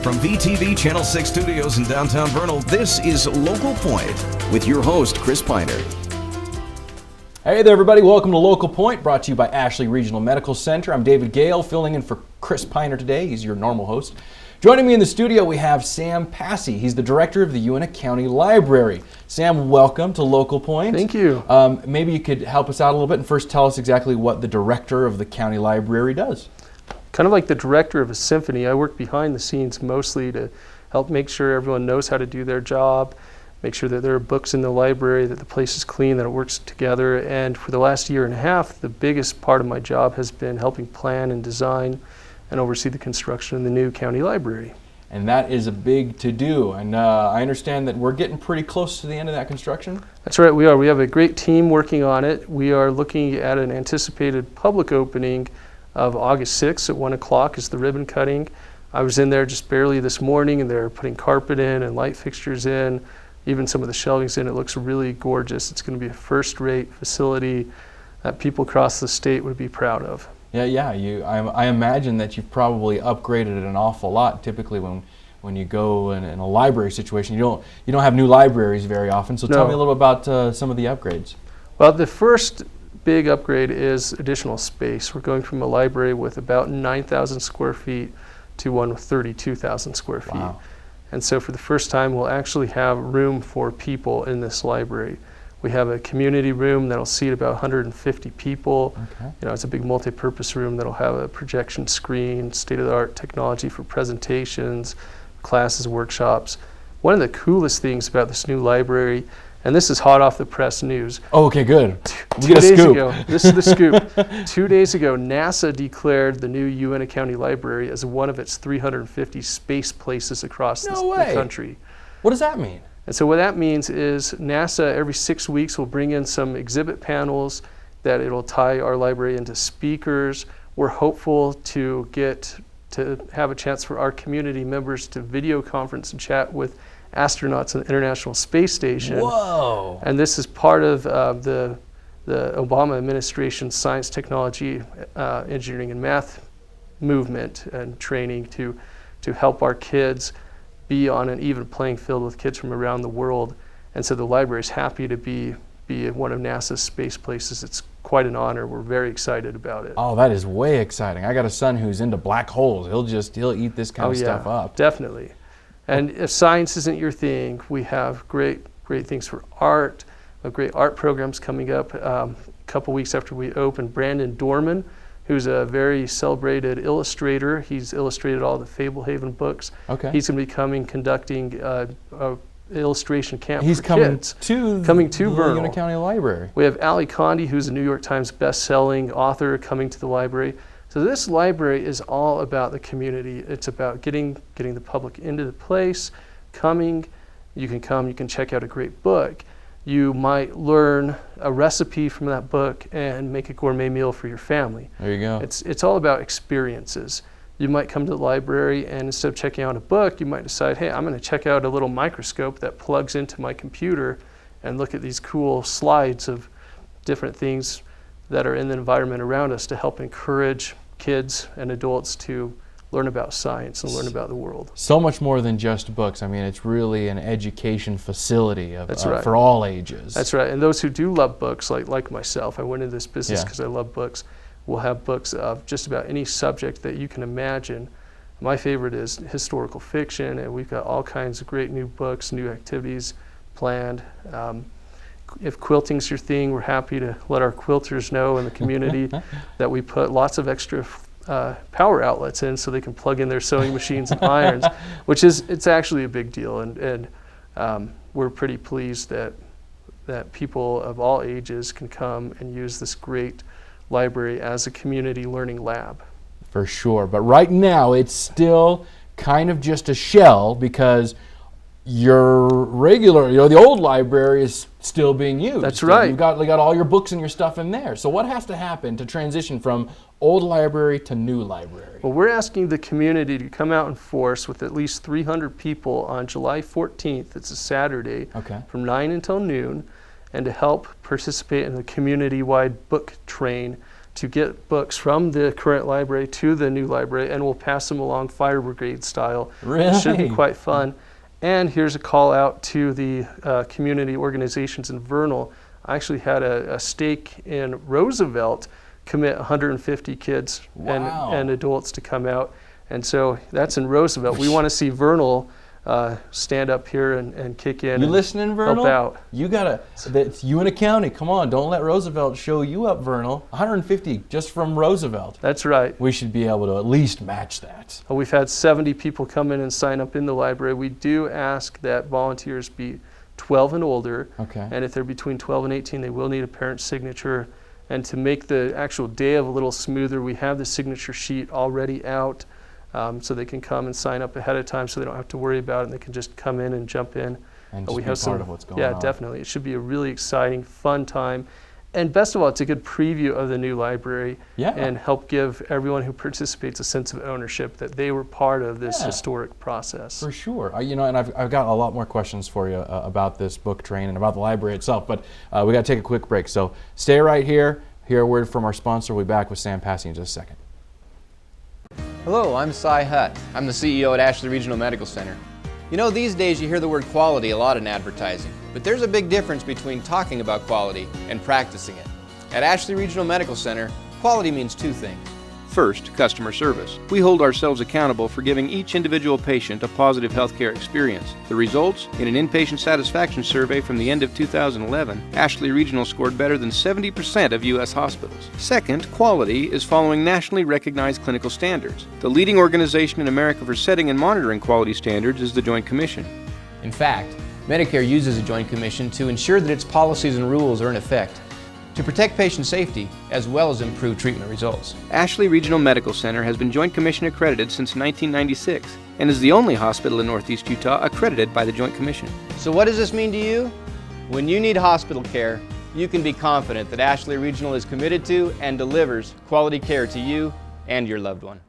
From VTV Channel 6 Studios in downtown Vernal, this is Local Point with your host, Chris Piner. Hey there, everybody. Welcome to Local Point, brought to you by Ashley Regional Medical Center. I'm David Gale, filling in for Chris Piner today. He's your normal host. Joining me in the studio, we have Sam Passey. He's the director of the Uintah County Library. Sam, welcome to Local Point. Thank you. Maybe you could help us out a little bit and first tell us exactly what the director of the county library does. Kind of like the director of a symphony, I work behind the scenes mostly to help make sure everyone knows how to do their job, make sure that there are books in the library, that the place is clean, that it works together. And for the last year and a half, the biggest part of my job has been helping plan and design and oversee the construction of the new county library. And that is a big to-do. And I understand that we're getting pretty close to the end of that construction. That's right, we are. We have a great team working on it. We are looking at an anticipated public opening of August 6th at 1 o'clock is the ribbon cutting. I was in there just barely this morning, and they're putting carpet in and light fixtures in, even some of the shelving's in. It looks really gorgeous. It's going to be a first-rate facility that people across the state would be proud of. Yeah. I imagine that you've probably upgraded it an awful lot. Typically, when you go in a library situation, you don't have new libraries very often. So tell me a little about some of the upgrades. Well, the first big upgrade is additional space. We're going from a library with about 9,000 square feet to one with 32,000 square feet. Wow. And so for the first time, we'll actually have room for people in this library. We have a community room that'll seat about 150 people. Okay. You know, it's a big multi-purpose room that'll have a projection screen, state-of-the-art technology for presentations, classes, workshops. One of the coolest things about this new library, and this is hot off the press news. Oh, okay, good. Two days ago, this is the scoop. 2 days ago, NASA declared the new Uintah County Library as one of its 350 space places across the country. What does that mean? And so what that means is NASA every 6 weeks will bring in some exhibit panels that it'll tie our library into speakers. We're hopeful to have a chance for our community members to video conference and chat with astronauts on the International Space Station. Whoa! And this is part of the Obama administration's science, technology, engineering, and math movement and training to help our kids be on an even playing field with kids from around the world. And so the library is happy to be one of NASA's space places. It's quite an honor. We're very excited about it. Oh, that is way exciting. I got a son who's into black holes. He'll eat this kind of stuff up. Definitely. And if science isn't your thing, we have great things for art. We have great art programs coming up. A couple weeks after we open, Brandon Dorman, who's a very celebrated illustrator. He's illustrated all the Fablehaven books. Okay. He's going to be conducting a illustration camp for kids. He's coming to Vernal. Uintah County Library. We have Ali Condi, who's a New York Times best-selling author, coming to the library. So this library is all about the community. It's about getting the public into the place, coming. You can come, you can check out a great book. You might learn a recipe from that book and make a gourmet meal for your family. There you go. It's all about experiences. You might come to the library, and instead of checking out a book, you might decide, hey, I'm going to check out a little microscope that plugs into my computer and look at these cool slides of different things that are in the environment around us to help encourage kids and adults to learn about science and learn about the world. So much more than just books. I mean, it's really an education facility for all ages. That's right. And those who do love books, like myself, I went into this business because I love books. We'll have books of just about any subject that you can imagine. My favorite is historical fiction, and we've got all kinds of great new books, new activities planned. If quilting's your thing, we're happy to let our quilters know in the community that we put lots of extra power outlets in so they can plug in their sewing machines and irons, it's actually a big deal. And we're pretty pleased that people of all ages can come and use this great library as a community learning lab. For sure. But right now, it's still kind of just a shell because your regular, the old library is still being used. That's right. You've got all your books and your stuff in there. So what has to happen to transition from old library to new library? Well, we're asking the community to come out in force with at least 300 people on July 14th. It's a Saturday, from 9 until noon, and to help participate in the community-wide book train to get books from the current library to the new library, and we'll pass them along fire brigade style. Really? It should be quite fun. And here's a call out to the community organizations in Vernal. I actually had a stake in Roosevelt commit 150 kids and adults to come out. And so that's in Roosevelt. We want to see Vernal stand up here and kick in. You listening, Vernal? Help out. You gotta. It's Uintah County. Come on, don't let Roosevelt show you up, Vernal. 150 just from Roosevelt. That's right. We should be able to at least match that. We've had 70 people come in and sign up in the library. We do ask that volunteers be 12 and older. Okay. And if they're between 12 and 18, they will need a parent's signature. And to make the actual day of a little smoother, we have the signature sheet already out. So they can come and sign up ahead of time, so they don't have to worry about it, and they can just come in and jump in. And just be part of what's going on. Yeah, definitely. It should be a really exciting, fun time. And best of all, it's a good preview of the new library and help give everyone who participates a sense of ownership that they were part of this historic process. For sure. You know, and I've got a lot more questions for you about this book train and about the library itself, but we got to take a quick break. So stay right here. Hear a word from our sponsor. We'll be back with Sam Passey in just a second. Hello, I'm Cy Hutt. I'm the CEO at Ashley Regional Medical Center. You know, these days you hear the word quality a lot in advertising, but there's a big difference between talking about quality and practicing it. At Ashley Regional Medical Center, quality means two things. First, customer service. We hold ourselves accountable for giving each individual patient a positive healthcare experience. The results? In an inpatient satisfaction survey from the end of 2011, Ashley Regional scored better than 70% of U.S. hospitals. Second, quality is following nationally recognized clinical standards. The leading organization in America for setting and monitoring quality standards is the Joint Commission. In fact, Medicare uses a Joint Commission to ensure that its policies and rules are in effect, to protect patient safety as well as improve treatment results. Ashley Regional Medical Center has been Joint Commission accredited since 1996 and is the only hospital in Northeast Utah accredited by the Joint Commission. So what does this mean to you? When you need hospital care, you can be confident that Ashley Regional is committed to and delivers quality care to you and your loved one.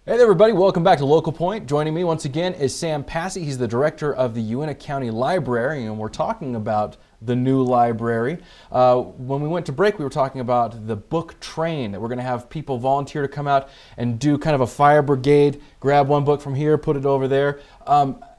Hey there, everybody. Welcome back to Local Point. Joining me once again is Sam Passey. He's the director of the Uintah County Library, and we're talking about the new library. When we went to break, we were talking about the book train, that we're going to have people volunteer to come out and do kind of a fire brigade, grab one book from here, put it over there.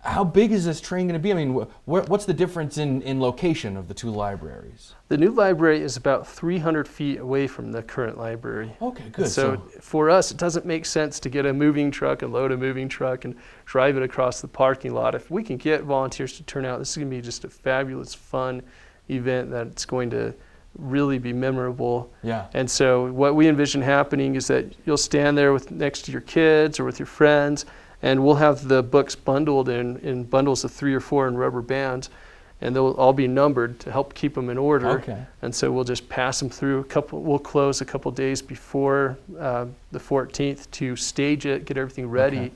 How big is this train going to be? I mean, what's the difference in location of the two libraries? The new library is about 300 feet away from the current library. Okay, good. So for us, it doesn't make sense to get a moving truck and load a moving truck and drive it across the parking lot. If we can get volunteers to turn out, this is going to be just a fabulous, fun event that's going to really be memorable. Yeah. And so what we envision happening is that you'll stand there next to your kids or with your friends, and we'll have the books bundled in bundles of 3 or 4 in rubber bands, and they'll all be numbered to help keep them in order. Okay. And so we'll just pass them through. We'll close a couple days before the 14th to stage it, get everything ready. Okay.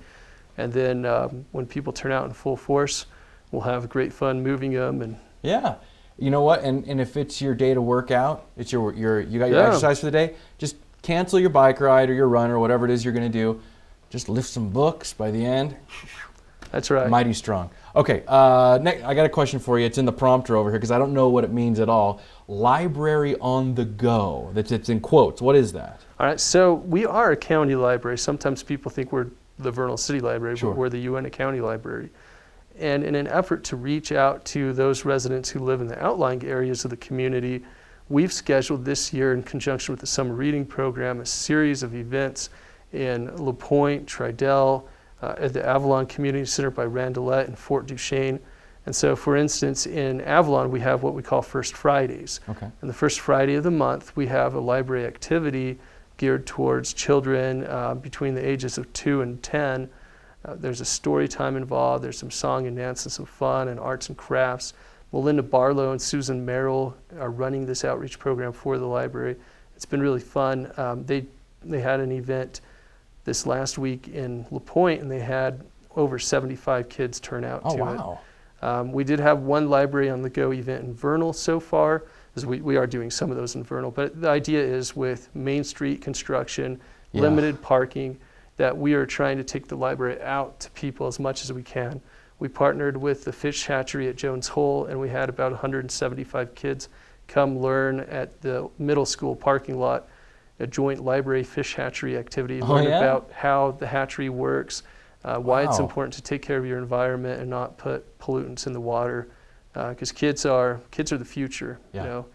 And then when people turn out in full force, we'll have great fun moving them. And yeah. You know what? And if it's your day to work out, it's you got your exercise for the day, just cancel your bike ride or your run or whatever it is you're going to do. Just lift some books by the end. That's right. Mighty strong. Okay, next, I got a question for you. It's in the prompter over here because I don't know what it means at all. Library on the go. It's in quotes. What is that? All right, so we are a county library. Sometimes people think we're the Vernal City Library, Sure. but we're the Uintah County Library. And in an effort to reach out to those residents who live in the outlying areas of the community, we've scheduled this year, in conjunction with the summer reading program, a series of events in LaPointe, Tridell, at the Avalon Community Center by Randolette and Fort Duchesne. And so, for instance, in Avalon, we have what we call First Fridays. Okay. And the first Friday of the month, we have a library activity geared towards children between the ages of 2 and 10. There's a story time involved. There's some song and dance and some fun and arts and crafts. Melinda Barlow and Susan Merrill are running this outreach program for the library. It's been really fun. They had an event this last week in LaPointe, and they had over 75 kids turn out to it. We did have one Library on the Go event in Vernal so far, as we are doing some of those in Vernal, but the idea is with Main Street construction, limited parking, that we are trying to take the library out to people as much as we can. We partnered with the Fish Hatchery at Jones Hole, and we had about 175 kids come learn at the middle school parking lot. a joint library fish hatchery activity, Oh, learn yeah? about how the hatchery works, why it's Wow. important to take care of your environment and not put pollutants in the water, because kids are the future, Yeah. you know,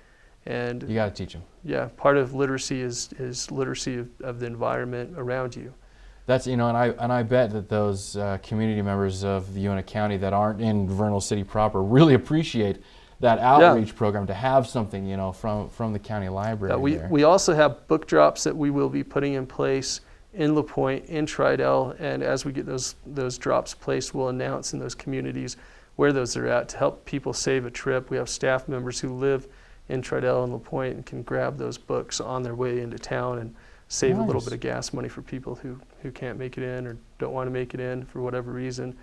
and You got to teach them. yeah, part of literacy is literacy of the environment around you. That's, you know, and I bet that those community members of the Uintah County that aren't in Vernal City proper really appreciate that outreach program, to have something, you know, from the county library. there. We also have book drops that we will be putting in place in La Pointe, in Tridel, and as we get those drops placed, we'll announce in those communities where those are at to help people save a trip. We have staff members who live in Tridel and La Pointe and can grab those books on their way into town and save a little bit of gas money for people who can't make it in or don't want to make it in for whatever reason.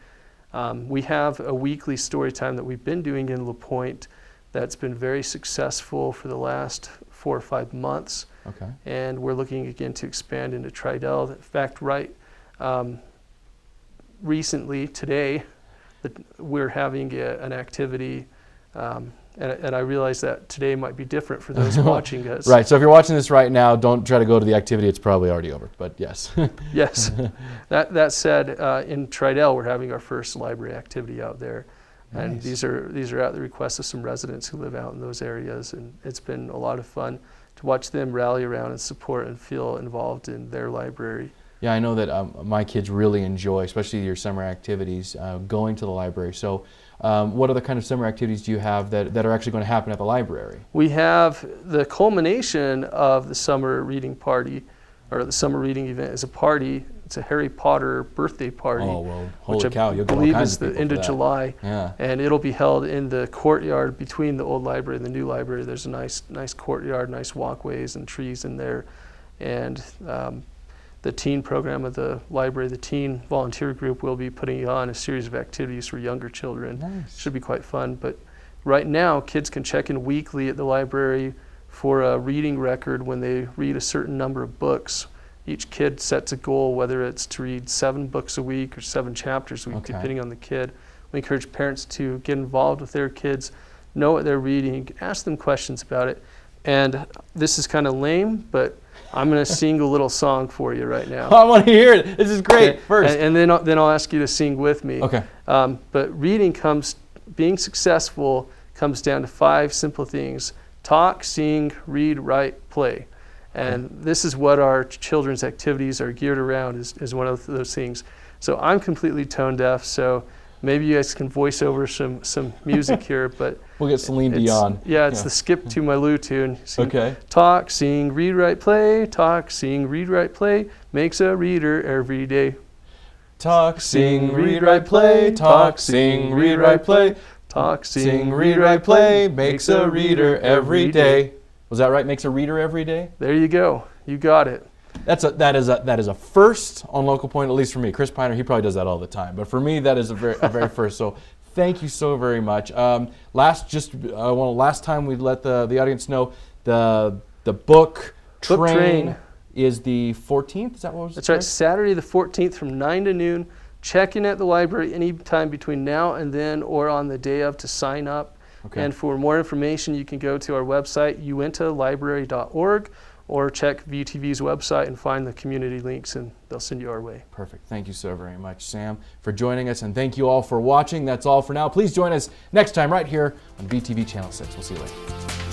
We have a weekly story time that we've been doing in La Pointe that's been very successful for the last 4 or 5 months. Okay. And we're looking again to expand into Tridel. In fact, recently, today, we're having an activity, and I realize that today might be different for those watching us. Right, so if you're watching this right now, don't try to go to the activity. It's probably already over, but yes. Yes. That said, in Tridel, we're having our first library activity out there. And Nice. these are at the request of some residents who live out in those areas, and it's been a lot of fun to watch them rally around and support and feel involved in their library. Yeah, I know that my kids really enjoy, especially your summer activities, going to the library. So what other kind of summer activities do you have that are actually going to happen at the library? We have the culmination of the summer reading party, or the summer reading event is a party. It's a Harry Potter birthday party. Oh, well, which holy cow, I you'll get all believe kinds is of the people end for of that. July. Yeah. And it'll be held in the courtyard between the old library and the new library. There's a nice courtyard, nice walkways and trees in there. And the teen program of the library, the teen volunteer group, will be putting on a series of activities for younger children. Nice. Should be quite fun. But right now, kids can check in weekly at the library for a reading record when they read a certain number of books. Each kid sets a goal, whether it's to read 7 books a week or 7 chapters a week, Okay. depending on the kid. We encourage parents to get involved with their kids, know what they're reading, ask them questions about it. And this is kind of lame, but I'm going to sing a little song for you right now. I want to hear it. This is great. Okay. First. And then I'll ask you to sing with me. Okay. But being successful comes down to 5 simple things: talk, sing, read, write, play. And this is what our children's activities are geared around, is one of those things. So I'm completely tone deaf, so maybe you guys can voice over some music here, but We'll get Celine Dion. Yeah, it's the Skip to My Lou tune. Sing, Okay. talk, sing, read, write, play. Talk, sing, read, write, play. Makes a reader every day. Talk, sing, read, write, play. Talk, sing, read, write, play. Talk, Sing, read, write, play. Makes a reader every day. Was that right? Makes a reader every day? There you go. You got it. That is a first on Local Point, at least for me. Chris Piner, he probably does that all the time, but for me, that is a very first. So thank you so very much. Last time we let the audience know the book train is the 14th. Is that what was? That's right. Saturday the 14th from 9 to noon. Check in at the library anytime between now and then, or on the day of, to sign up. Okay. And for more information, you can go to our website, uintahlibrary.org, or check VTV's website and find the community links, and they'll send you our way. Perfect. Thank you so very much, Sam, for joining us, and thank you all for watching. That's all for now. Please join us next time right here on VTV Channel 6. We'll see you later.